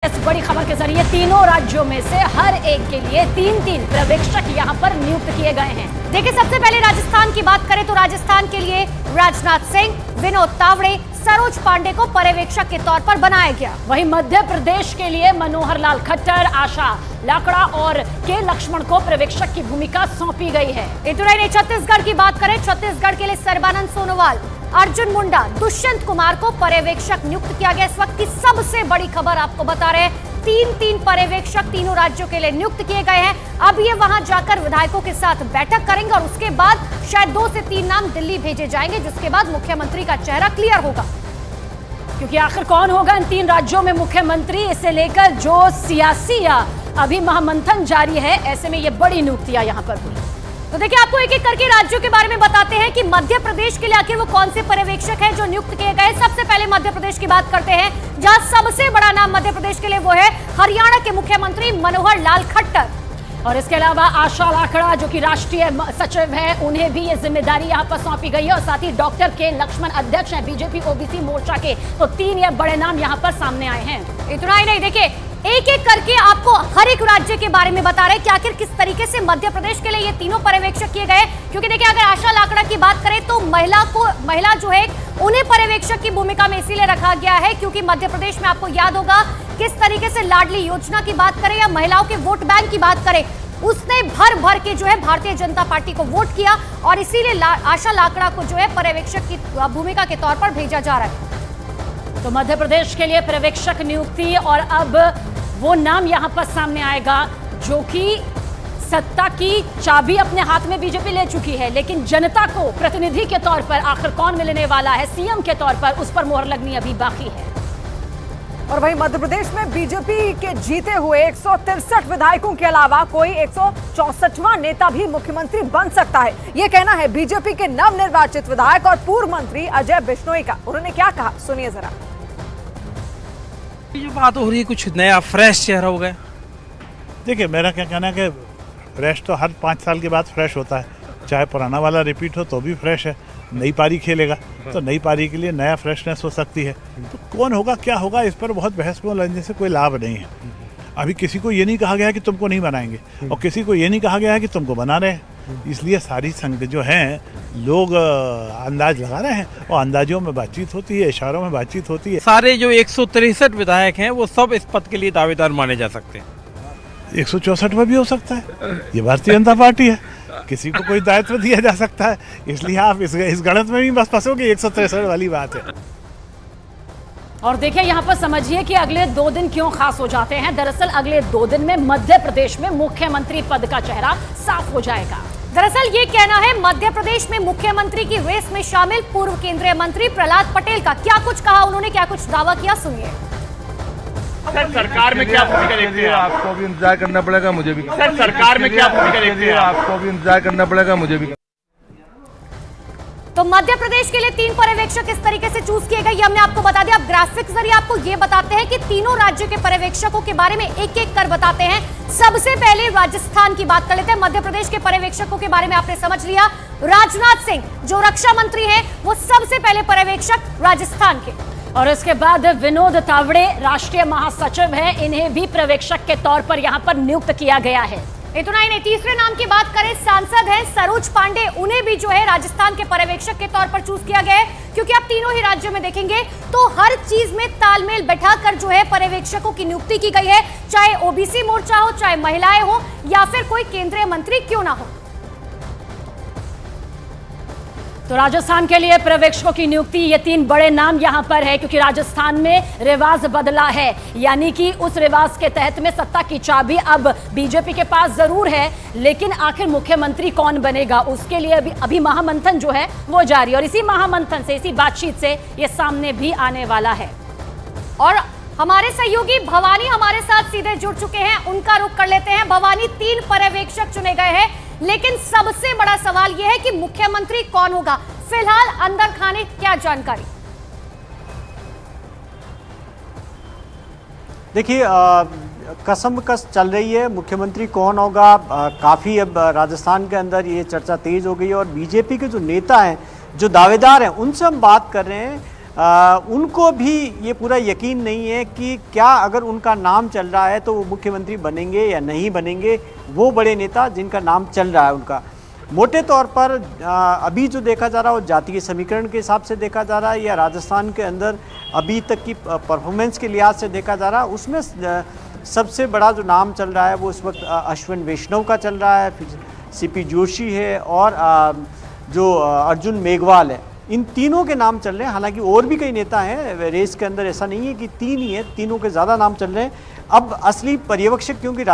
इस बड़ी खबर के जरिए तीनों राज्यों में से हर एक के लिए तीन पर्यवेक्षक यहां पर नियुक्त किए गए हैं। देखिए, सबसे पहले राजस्थान की बात करें तो राजस्थान के लिए राजनाथ सिंह, विनोद तावड़े, सरोज पांडे को पर्यवेक्षक के तौर पर बनाया गया। वहीं मध्य प्रदेश के लिए मनोहर लाल खट्टर, आशा लाकड़ा और के लक्ष्मण को पर्यवेक्षक की भूमिका सौंपी गई है। इतना ही नहीं, छत्तीसगढ़ की बात करें, छत्तीसगढ़ के लिए सर्बानंद सोनोवाल, अर्जुन मुंडा, दुष्यंत कुमार को पर्यवेक्षक नियुक्त किया गया। इस वक्त की सबसे बड़ी खबर आपको बता रहे हैं, तीन पर्यवेक्षक तीनों राज्यों के लिए नियुक्त किए गए हैं। अब ये वहां जाकर विधायकों के साथ बैठक करेंगे और उसके बाद शायद 2 से 3 नाम दिल्ली भेजे जाएंगे, जिसके बाद मुख्यमंत्री का चेहरा क्लियर होगा। क्योंकि आखिर कौन होगा इन 3 राज्यों में मुख्यमंत्री, इसे लेकर जो सियासी अभी महामंथन जारी है, ऐसे में ये बड़ी नियुक्तियां यहां पर हुई। तो देखिए, आपको एक एक करके राज्यों के बारे में बताते हैं कि मध्य प्रदेश के लिए आखिर वो कौन से पर्यवेक्षक हैं जो नियुक्त किए गए। सबसे पहले मध्य प्रदेश की बात करते हैं, जहां सबसे बड़ा नाम मध्य प्रदेश के लिए वो है हरियाणा के मुख्यमंत्री मनोहर लाल खट्टर। और इसके अलावा आशा लाकड़ा जो कि राष्ट्रीय सचिव है, उन्हें भी ये जिम्मेदारी यहाँ पर सौंपी गई है। और साथ ही डॉक्टर के लक्ष्मण अध्यक्ष हैं बीजेपी ओबीसी मोर्चा के। तो 3 ये बड़े नाम यहाँ पर सामने आए हैं। इतना ही नहीं, देखिए एक एक करके आपको हर एक राज्य के बारे में बता रहे हैं कि आखिर किस तरीके से मध्य प्रदेश के लिए ये तीनों पर्यवेक्षक किए गए। क्योंकि देखिए, अगर आशा लाकड़ा की बात करें तो महिला जो है उन्हें पर्यवेक्षक की भूमिका में इसीलिए रखा गया है क्योंकि मध्य प्रदेश में आपको याद होगा किस तरीके से लाडली योजना की बात करें या महिलाओं के वोट बैंक की बात करें, उसने भर के जो है भारतीय जनता पार्टी को वोट किया और इसीलिए आशा लाकड़ा को जो है पर्यवेक्षक की भूमिका के तौर पर भेजा जा रहा है। तो मध्य प्रदेश के लिए पर्यवेक्षक नियुक्ति, और अब वो नाम यहां पर सामने आएगा जो कि सत्ता की चाबी अपने हाथ में बीजेपी ले चुकी है, लेकिन जनता को प्रतिनिधि के तौर पर आखिर कौन मिलने वाला है सीएम के तौर पर, उस पर मोहर लगनी अभी बाकी है। और वहीं मध्य प्रदेश में बीजेपी के जीते हुए 163 विधायकों के अलावा कोई 164वां नेता भी मुख्यमंत्री बन सकता है। ये कहना है बीजेपी के नवनिर्वाचित विधायक और पूर्व मंत्री अजय बिश्नोई का। उन्होंने क्या कहा, सुनिए जरा। ये बात हो रही है कुछ नया फ्रेश चेहरा हो गया। देखिए, मेरा क्या कहना है कि फ्रेश तो हर 5 साल के बाद फ्रेश होता है, चाहे पुराना वाला रिपीट हो तो भी फ्रेश है। नई पारी खेलेगा तो नई पारी के लिए नया फ्रेशनेस हो सकती है। तो कौन होगा क्या होगा इस पर बहुत बहस में लगने से कोई लाभ नहीं है। अभी किसी को ये नहीं कहा गया है कि तुमको नहीं बनाएंगे और किसी को ये नहीं कहा गया है कि तुमको बना रहे हैं। इसलिए सारी संघ जो हैं लोग अंदाज लगा रहे हैं और अंदाजों में बातचीत होती है, इशारों में बातचीत होती है। सारे जो 163 विधायक हैं वो सब इस पद के लिए दावेदार माने जा सकते हैं। 164 में भी हो सकता है, ये भारतीय जनता पार्टी है, किसी को कोई दायित्व दिया जा सकता है। इसलिए आप इस गणित में भी बस फंसोगे, 163 वाली बात है। और देखिए, यहाँ पर समझिए कि अगले 2 दिन क्यों खास हो जाते हैं। दरअसल अगले 2 दिन में मध्य प्रदेश में मुख्यमंत्री पद का चेहरा साफ हो जाएगा। दरअसल ये कहना है मध्य प्रदेश में मुख्यमंत्री की रेस में शामिल पूर्व केंद्रीय मंत्री प्रहलाद पटेल का। क्या कुछ कहा उन्होंने, क्या कुछ दावा किया, सुनिए। सर, सरकार में क्या भूमिका देखते हैं? आपको भी इंतजार करना पड़ेगा, मुझे भी। सर, सरकार में क्या भूमिका देखते हैं? आपको भी इंतजार करना पड़ेगा, मुझे भी। तो मध्य प्रदेश के लिए 3 पर्यवेक्षक इस तरीके से चूज किए गए, ये हमने आपको बता दिया। अब ग्राफिक्स जरिए आपको ये बताते हैं कि तीनों राज्यों के पर्यवेक्षकों के बारे में एक एक कर बताते हैं। सबसे पहले राजस्थान की बात कर लेते हैं। मध्य प्रदेश के पर्यवेक्षकों के बारे में आपने समझ लिया। राजनाथ सिंह जो रक्षा मंत्री हैं, वो सबसे पहले पर्यवेक्षक राजस्थान के। और इसके बाद विनोद तावड़े राष्ट्रीय महासचिव हैं, इन्हें भी पर्यवेक्षक के तौर पर यहां पर नियुक्त किया गया है। इतना ही नहीं, तीसरे नाम की बात करें, सांसद हैं सरोज पांडे, उन्हें भी जो है राजस्थान के पर्यवेक्षक के तौर पर चूज किया गया है। क्योंकि आप तीनों ही राज्यों में देखेंगे तो हर चीज में तालमेल बैठाकर जो है पर्यवेक्षकों की नियुक्ति की गई है, चाहे ओबीसी मोर्चा हो, चाहे महिलाएं हो या फिर कोई केंद्रीय मंत्री क्यों ना हो। तो राजस्थान के लिए पर्यवेक्षकों की नियुक्ति, ये 3 बड़े नाम यहां पर है क्योंकि राजस्थान में रिवाज बदला है। यानी कि उस रिवाज के तहत में सत्ता की चाबी अब बीजेपी के पास जरूर है, लेकिन आखिर मुख्यमंत्री कौन बनेगा उसके लिए अभी महामंथन जो है वो जारी। और इसी महामंथन से, इसी बातचीत से ये सामने भी आने वाला है। और हमारे सहयोगी भवानी हमारे साथ सीधे जुड़ चुके हैं, उनका रुख कर लेते हैं। भवानी, 3 पर्यवेक्षक चुने गए हैं, लेकिन सबसे बड़ा सवाल यह है कि मुख्यमंत्री कौन होगा। फिलहाल अंदर खाने क्या जानकारी? देखिए, कसमकस चल रही है, मुख्यमंत्री कौन होगा। काफ़ी अब राजस्थान के अंदर ये चर्चा तेज हो गई है और बीजेपी के जो नेता हैं, जो दावेदार हैं, उनसे हम बात कर रहे हैं। उनको भी ये पूरा यकीन नहीं है कि क्या अगर उनका नाम चल रहा है तो वो मुख्यमंत्री बनेंगे या नहीं बनेंगे। वो बड़े नेता जिनका नाम चल रहा है उनका मोटे तौर पर अभी जो देखा जा रहा है वो जातीय समीकरण के हिसाब से देखा जा रहा है या राजस्थान के अंदर अभी तक की परफॉर्मेंस के लिहाज से देखा जा रहा है। उसमें सबसे बड़ा जो नाम चल रहा है वो इस वक्त अश्विन वैष्णव का चल रहा है, फिर सीपी जोशी है और जो अर्जुन मेघवाल है। इन तीनों के नाम चल रहे हैं। हालांकि और भी कई नेता हैं रेस के अंदर, ऐसा नहीं है कि तीन ही है, तीनों के ज़्यादा नाम चल रहे हैं। अब असली पर्यवेक्षक क्योंकि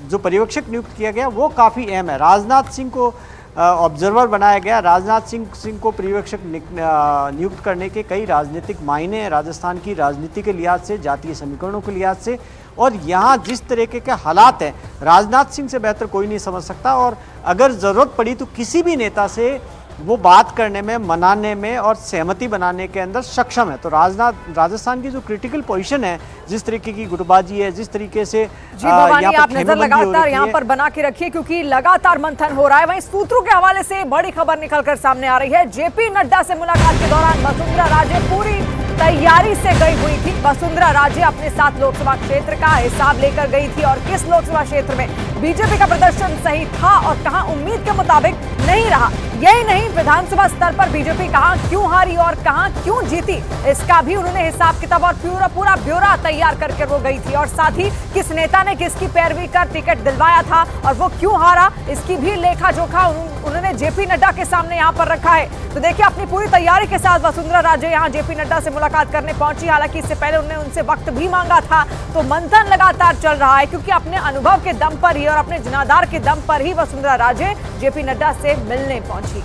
जो पर्यवेक्षक नियुक्त किया गया वो काफ़ी अहम है। राजनाथ सिंह को ऑब्जर्वर बनाया गया। राजनाथ सिंह को पर्यवेक्षक नियुक्त करने के कई राजनीतिक मायने हैं राजस्थान की राजनीति के लिहाज से, जातीय समीकरणों के लिहाज से। और यहाँ जिस तरीके के हालात हैं राजनाथ सिंह से बेहतर कोई नहीं समझ सकता। और अगर ज़रूरत पड़ी तो किसी भी नेता से वो बात करने में, मनाने में और सहमति बनाने के अंदर सक्षम है। तो राजस्थान की जो क्रिटिकल पोजीशन है, जिस तरीके की गुटबाजी है, जिस तरीके से जी भवानी, आप नजर लगातार यहाँ पर बना के रखिए क्योंकि लगातार मंथन हो रहा है। वहीं सूत्रों के हवाले से बड़ी खबर निकलकर सामने आ रही है। जेपी नड्डा से मुलाकात के दौरान वसुंधरा राजे पूरी तैयारी से गई हुई थी। वसुंधरा राजे अपने 7 लोकसभा क्षेत्र का हिसाब लेकर गई थी और किस लोकसभा क्षेत्र में बीजेपी का प्रदर्शन सही था और कहां उम्मीद के मुताबिक नहीं रहा। यही नहीं, विधानसभा स्तर पर बीजेपी कहां क्यों हारी और कहां क्यों जीती, इसका भी उन्होंने हिसाब किताब और पूरा ब्यौरा तैयार करके वो गई थी। और साथ ही किस नेता ने किसकी पैरवी कर टिकट दिलवाया था और वो क्यों हारा, इसकी भी लेखा जोखा उन्होंने जेपी नड्डा के सामने यहाँ पर रखा है। तो देखिए, अपनी पूरी तैयारी के साथ वसुंधरा राजे यहाँ जेपी नड्डा से मुलाकात करने पहुंची। हालांकि इससे पहले उन्होंने उनसे वक्त भी मांगा था। तो मंथन लगातार चल रहा है क्योंकि अपने अनुभव के दम पर ही और अपने जनाधार के दम पर ही वसुंधरा राजे जेपी नड्डा से मिलने पहुंची।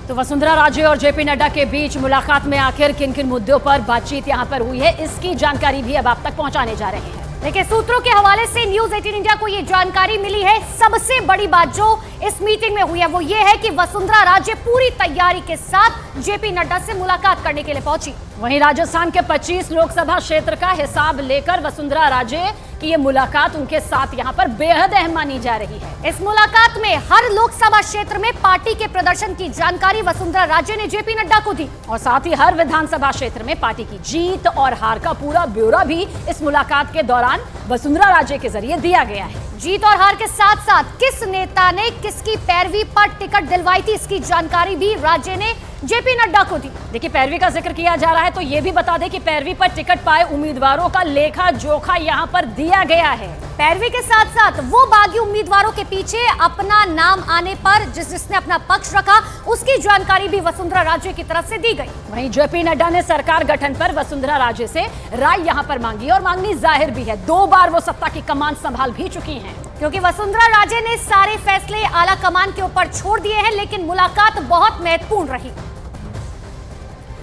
तो वसुंधरा राजे और जेपी नड्डा के बीच मुलाकात में आखिर किन किन मुद्दों पर बातचीत यहां पर हुई है, इसकी जानकारी भी अब आप तक पहुंचाने जा रहे हैं। देखिए, सूत्रों के हवाले से न्यूज 18 इंडिया को ये जानकारी मिली है। सबसे बड़ी बात जो इस मीटिंग में हुई है वो ये है कि वसुंधरा राजे पूरी तैयारी के साथ जेपी नड्डा से मुलाकात करने के लिए पहुंची। वहीं राजस्थान के 25 लोकसभा क्षेत्र का हिसाब लेकर वसुंधरा राजे की ये मुलाकात उनके साथ यहां पर बेहद अहम मानी जा रही है। इस मुलाकात में हर लोकसभा क्षेत्र में पार्टी के प्रदर्शन की जानकारी वसुंधरा राजे ने जेपी नड्डा को दी और साथ ही हर विधानसभा क्षेत्र में पार्टी की जीत और हार का पूरा ब्यौरा भी इस मुलाकात के दौरान वसुंधरा राजे के जरिए दिया गया है। जीत और हार के साथ साथ किस नेता ने किसकी पैरवी पर टिकट दिलवाई थी, इसकी जानकारी भी राजे ने जेपी नड्डा को दी। देखिए, पैरवी का जिक्र किया जा रहा है तो ये भी बता दें कि पैरवी पर टिकट पाए उम्मीदवारों का लेखा जोखा यहां पर दिया गया है। पैरवी के साथ साथ वो बागी उम्मीदवारों के पीछे अपना नाम आने पर जिसने अपना पक्ष रखा उसकी जानकारी भी वसुंधरा राजे की तरफ से दी गई। वहीं जेपी नड्डा ने सरकार गठन पर वसुंधरा राजे से राय यहां पर मांगी और मांगनी जाहिर भी है। 2 बार वो सत्ता की कमान संभाल भी चुकी हैं क्योंकि वसुंधरा राजे ने सारे फैसले आला कमान के ऊपर छोड़ दिए हैं। लेकिन मुलाकात बहुत महत्वपूर्ण रही।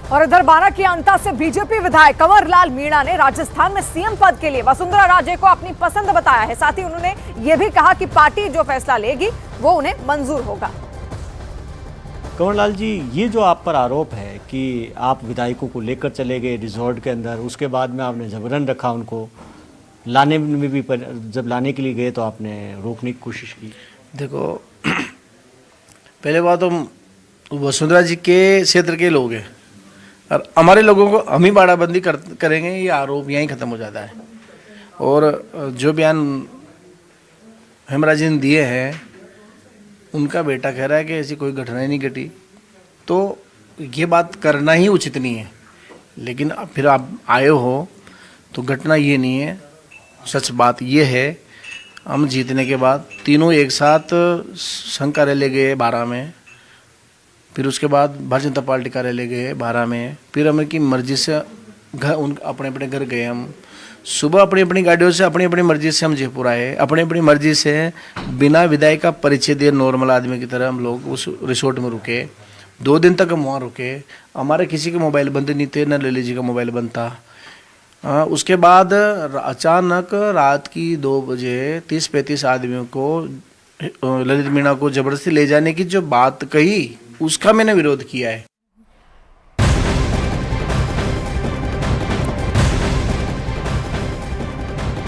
और इधर बारां की अंता से बीजेपी विधायक कंवर लाल मीणा ने राजस्थान में सीएम पद के लिए वसुंधरा राजे को अपनी पसंद बताया है। साथ ही उन्होंने ये भी कहा कि पार्टी जो फैसला लेगी वो उन्हें मंजूर होगा। कंवर लाल जी, ये जो आप पर आरोप है कि आप विधायकों को लेकर चले गए रिजॉर्ट के अंदर, उसके बाद में आपने जबरन रखा उनको, लाने में भी जब लाने के लिए गए तो आपने रोकने की कोशिश की। देखो, पहले बात हम वसुंधरा जी के क्षेत्र के लोग हैं और हमारे लोगों को हम ही बाड़ाबंदी करेंगे, ये आरोप यहीं ख़त्म हो जाता है। और जो बयान हेमराज जी ने दिए हैं, उनका बेटा कह रहा है कि ऐसी कोई घटना ही नहीं घटी, तो ये बात करना ही उचित नहीं है। लेकिन फिर आप आए हो तो घटना ये नहीं है, सच बात ये है। हम जीतने के बाद तीनों एक साथ संघ कार्यालय गए 12 में, फिर उसके बाद भारतीय जनता पार्टी कार्यालय गए 12 में, फिर हम की मर्जी से घर अपने अपने घर गए। हम सुबह अपनी अपनी गाड़ियों से अपनी अपनी मर्जी से हम जयपुर आए, अपनी अपनी मर्जी से बिना विदाई का परिचय दिए नॉर्मल आदमी की तरह हम लोग उस रिसोर्ट में रुके। 2 दिन तक हम वहाँ रुके। हमारे किसी के मोबाइल बंद नहीं थे, न ललित जी का मोबाइल बंद था। उसके बाद अचानक रात की 2 बजे 30-35 आदमियों को ललित मीणा को जबरदस्ती ले जाने की जो बात कही, उसका मैंने विरोध किया है।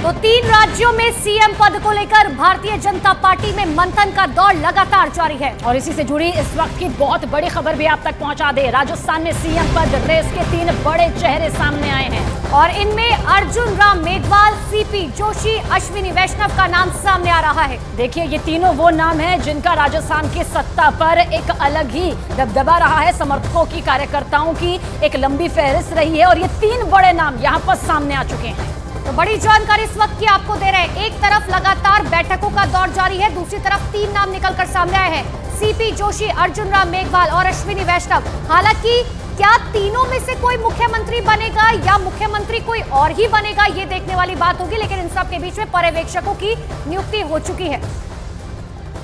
तो तो 3 राज्यों में सीएम पद को लेकर भारतीय जनता पार्टी में मंथन का दौर लगातार जारी है और इसी से जुड़ी इस वक्त की बहुत बड़ी खबर भी आप तक पहुंचा दे। राजस्थान में सीएम पद रेस के 3 बड़े चेहरे सामने आए हैं और इनमें अर्जुन राम मेघवाल, सीपी जोशी, अश्विनी वैष्णव का नाम सामने आ रहा है। देखिए, ये तीनों वो नाम हैं जिनका राजस्थान की सत्ता पर एक अलग ही दबदबा रहा है। समर्थकों की, कार्यकर्ताओं की एक लंबी फहरिस्त रही है और ये 3 बड़े नाम यहाँ पर सामने आ चुके हैं। तो बड़ी जानकारी इस वक्त की आपको दे रहे हैं। एक तरफ लगातार बैठकों का दौर जारी है, दूसरी तरफ 3 नाम निकलकर सामने आए हैं, सीपी जोशी, अर्जुन राम मेघवाल और अश्विनी वैष्णव। हालांकि क्या तीनों में से कोई मुख्यमंत्री बनेगा या मुख्यमंत्री कोई और ही बनेगा, ये देखने वाली बात होगी। लेकिन इन सब के बीच में पर्यवेक्षकों की नियुक्ति हो चुकी है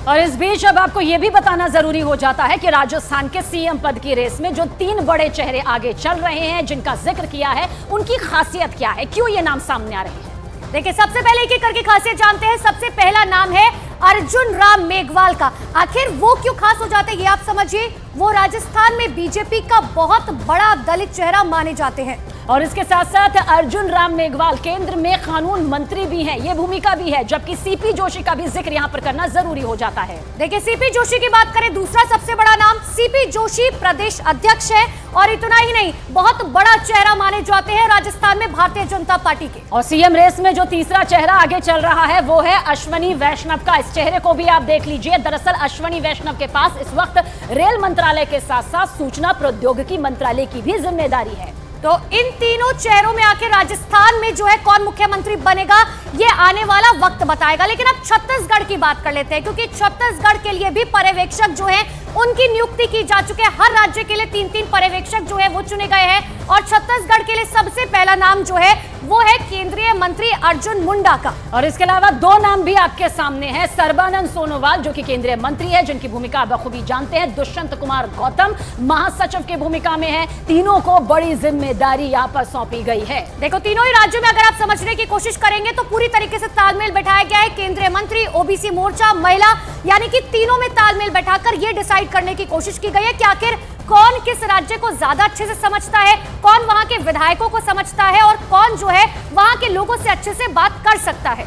और इस बीच अब आपको यह भी बताना जरूरी हो जाता है कि राजस्थान के सीएम पद की रेस में जो 3 बड़े चेहरे आगे चल रहे हैं, जिनका जिक्र किया है, उनकी खासियत क्या है, क्यों ये नाम सामने आ रहे हैं। देखिए, सबसे पहले एक एक करके खासियत जानते हैं। सबसे पहला नाम है अर्जुन राम मेघवाल का। आखिर वो क्यों खास हो जाते हैं, ये आप समझिए। वो राजस्थान में बीजेपी का बहुत बड़ा दलित चेहरा माने जाते हैं और इसके साथ साथ अर्जुन राम मेघवाल केंद्र में कानून मंत्री भी हैं, ये भूमिका भी है, जबकि सीपी जोशी का भी जिक्र यहाँ पर करना जरूरी हो जाता है। देखिए, सीपी जोशी की बात करें, दूसरा सबसे बड़ा नाम सीपी जोशी प्रदेश अध्यक्ष है और इतना ही नहीं, बहुत बड़ा चेहरा माने जाते हैं राजस्थान में भारतीय जनता पार्टी के। और सीएम रेस में जो तीसरा चेहरा आगे चल रहा है वो है अश्विनी वैष्णव का। इस चेहरे को भी आप देख लीजिए। दरअसल अश्विनी वैष्णव के पास इस वक्त रेल मंत्रालय के साथ साथ सूचना प्रौद्योगिकी मंत्रालय की भी जिम्मेदारी है। तो इन तीनों चेहरों में आखिर राजस्थान में जो है कौन मुख्यमंत्री बनेगा, ये आने वाला वक्त बताएगा। लेकिन अब छत्तीसगढ़ की बात कर लेते हैं, क्योंकि छत्तीसगढ़ के लिए भी पर्यवेक्षक जो है उनकी नियुक्ति की जा चुकी है। हर राज्य के लिए 3-3 पर्यवेक्षक जो है वो चुने गए हैं और छत्तीसगढ़ के लिए सबसे पहला नाम जो है वो है केंद्रीय मंत्री अर्जुन मुंडा का। और इसके अलावा 2 नाम भी आपके सामने हैं। सर्बानंद सोनोवाल जो कि केंद्रीय मंत्री है, जिनकी भूमिका आप बखूबी जानते हैं। दुष्यंत कुमार गौतम महासचिव की भूमिका में है। तीनों को बड़ी जिम्मेदारी यहाँ पर सौंपी गई है। देखो, तीनों ही राज्यों में अगर आप समझने की कोशिश करेंगे तो पूरी तरीके से तालमेल बैठाया गया है। केंद्रीय मंत्री, ओबीसी मोर्चा, महिला, यानी कि तीनों में तालमेल बैठाकर यह डिसाइड करने की कोशिश की गई है कि आखिर कौन किस राज्य को ज्यादा अच्छे से समझता है, कौन वहां के विधायकों को समझता है और कौन जो है वहां के लोगों से अच्छे से बात कर सकता है।